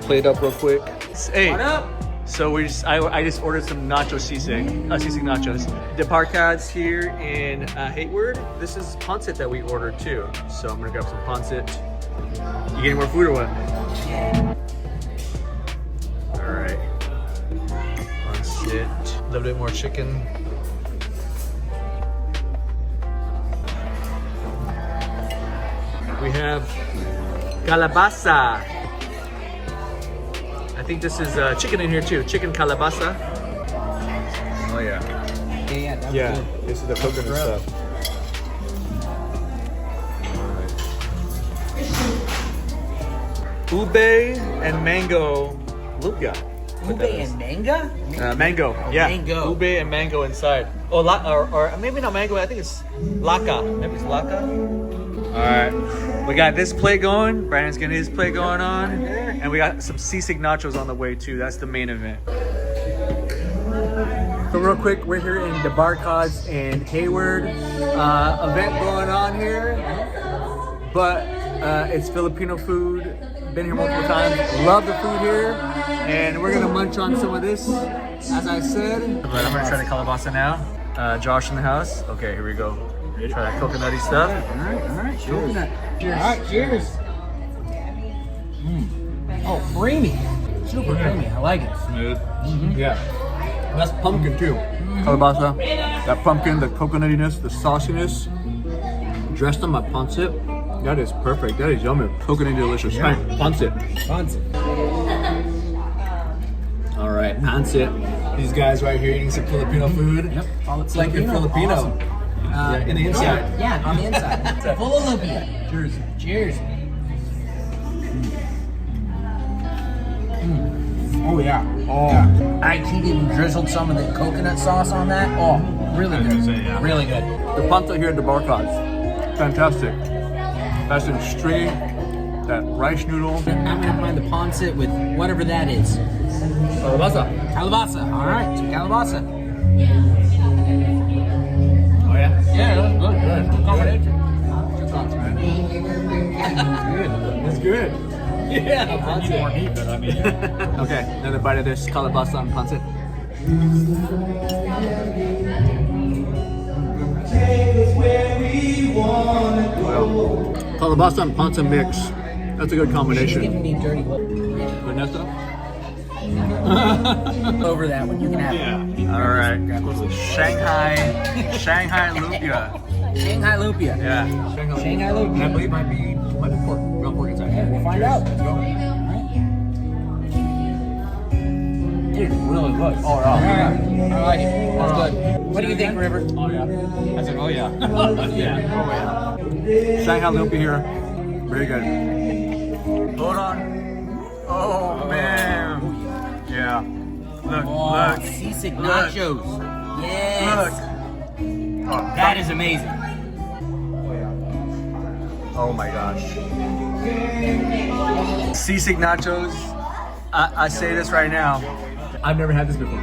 plate up real quick. Hey, What up? so I just ordered some nacho sisig nachos. Dabarkadz here in Hayward. This is pancit that we ordered too. So I'm gonna grab some pancit. You getting more food or what? All right. Pancit. A little bit more chicken. We have calabasa. I think this is chicken in here too. Chicken calabasa. Oh yeah. Yeah, Yeah, this is the coconut stuff. Ube and mango lumpia. Ube and manga? Mango, yeah. Mango. Ube and mango inside. Oh, or maybe not mango. I think it's lanka. Maybe it's lanka. All right, we got this plate going. Brandon's getting his plate going on, and we got some Sisig Nachos on the way too. That's the main event. So real quick, we're here in Dabarkadz in Hayward. Event going on here, but it's Filipino food. Been here multiple times. Love the food here, and we're gonna munch on some of this, as I said. But I'm gonna try the calabasa now. Josh in the house. Okay, here we go. Ready to try that coconutty stuff. All right. Cheers. Cheers. All right, cheers. Oh, creamy. Super creamy. I like it. Smooth. Yeah. That's pumpkin too. Calabasa. That pumpkin, the coconutiness, the sauciness, dressed on my pancit. That is perfect. That is yummy. Coconutty delicious. Yeah. Pancit. All right, pancit. These guys right here eating some Filipino food. Yep. It's like you're Filipino. Awesome. In the inside. Yeah, on the inside. Full of lumpia. Cheers. Cheers. Oh yeah. Oh. Yeah. I even drizzled some of the coconut sauce on that. Oh, really good. Really good. The pancit here at Dabarkadz, fantastic. That's in stringy, that rice noodle. I'm gonna find the pancit with whatever that is. Calabasa. Calabasa. All right, so calabasa. Oh yeah? Yeah, that's good. Good combination. It's good. Yeah, Pancit. More meat, but I mean. Okay, another bite of this calabasa and pancit. Wow. Calabasa and pancit mix. That's a good combination. Giving me dirty look. Vanessa? Over that one, you can have it. All right. Shanghai lumpia. Shanghai lumpia. Yeah. Shanghai lumpia. And I believe might be pork. Real pork inside. Yeah, we'll find out. Let's go. It's really good. Oh yeah. I like it. That's good. What do you think, River? Oh yeah. I said, oh yeah. Yeah. Shanghai lumpia here. Very good. Hold on. Oh man. Yeah. Look. Sisig Nachos. Yes. Look. Oh, That is amazing. oh my gosh. Sisig Nachos. I say this right now. I've never had this before.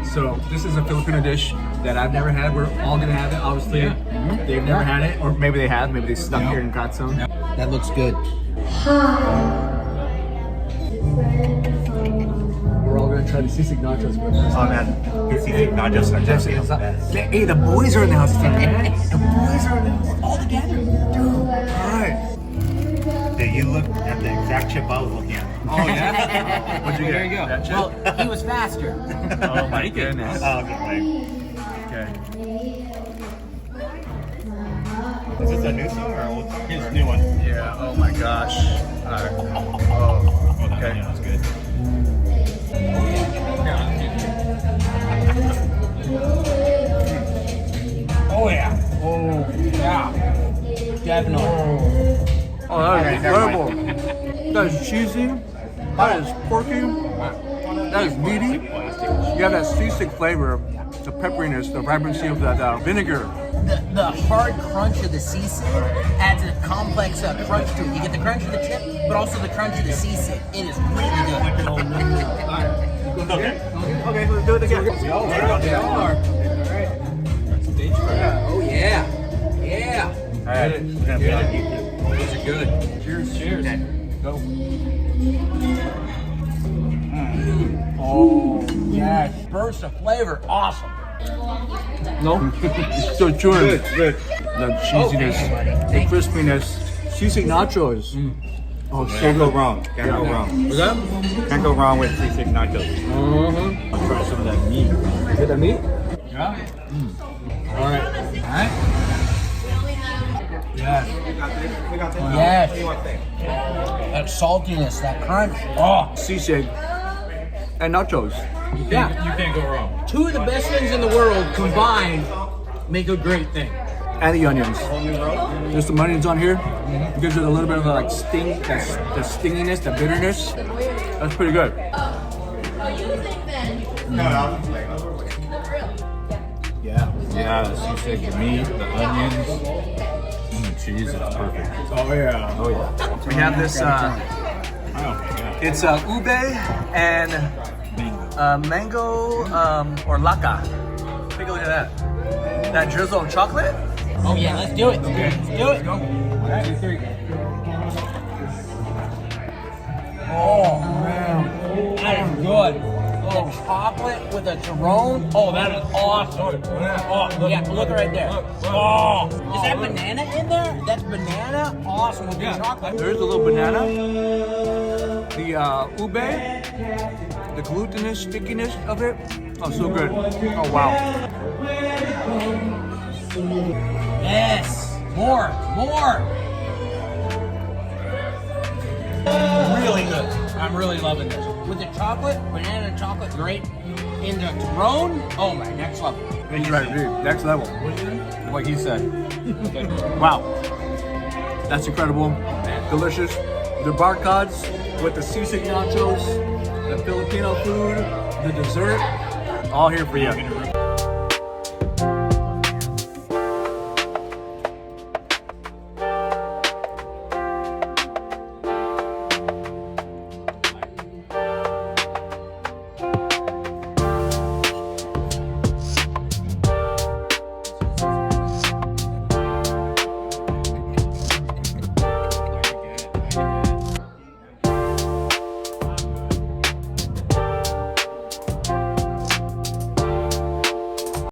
So this is a Filipino dish that I've never had. We're all gonna have it. Obviously, they've never had it, or maybe they have. Maybe they snuck here and got some. That looks good. We're all gonna try the Sisig Nachos first. Oh man, these Sisig Nachos are definitely the best. Hey, the boys are in the house today, man. The boys are all together. Dude, all right. Dude, you look at the exact chip I was looking at. Oh yeah. What'd you get? There you go. That chip? Well, he was faster. Oh my goodness. Oh, good way. Okay. Is this a new song or old song? It's a new one. Yeah. Oh my gosh. All right. Oh. Okay. Yeah, that's good. Oh yeah. Oh yeah. Definitely. Oh, that is incredible. That is cheesy. That is porky. That is meaty. You have that sisig flavor, the pepperiness, the vibrancy of that vinegar. The hard crunch of the sisig adds a complex crunch to it. You get the crunch of the chip, but also the crunch of the sisig. It is really good. Okay. Okay, let's do it again. Oh yeah. Yeah. All right. We're gonna put it on YouTube. These are good. Cheers. Okay. Go. Oh, yes. Burst of flavor. Awesome. No? So chewing. Good. The cheesiness, the crispiness. Sisig Nachos. Oh, so Can't go good. wrong. Can't go wrong. Is that? Can't go wrong with Sisig Nachos. I'll try some of that meat. Is that meat? Yeah. All right. All right. Yes. Yes. That saltiness, that crunch. Oh. Sisig and nachos. Yeah. You can't go wrong. Two of the best things in the world combined make a great thing. And the onions. There's some onions on here. It gives it a little bit of the like sting, the stinginess, the bitterness. That's pretty good. Yeah, the sisig, the meat, the onions, and the cheese. It's perfect. Oh yeah. Oh yeah. We have this. It's ube and mango or lanka. Take a look at that. That drizzle of chocolate. Oh yeah, let's do it. Let's do it. Go. 1, 2, 3. Oh man, that is good. The chocolate with the turon. Oh, that is awesome. Oh yeah, look right there. Oh, is that banana in there? That's banana. Awesome with the chocolate. There's a little banana. The ube. The glutinous stickiness of it. Oh, so good. Oh wow. Yes, more. Really good. I'm really loving this. With the chocolate, banana chocolate, great. In the turon, oh my, next level. He's right, dude. Next level. What he said. Wow. That's incredible. Delicious. Dabarkadz with the Sisig Nachos, the Filipino food, the dessert, all here for you.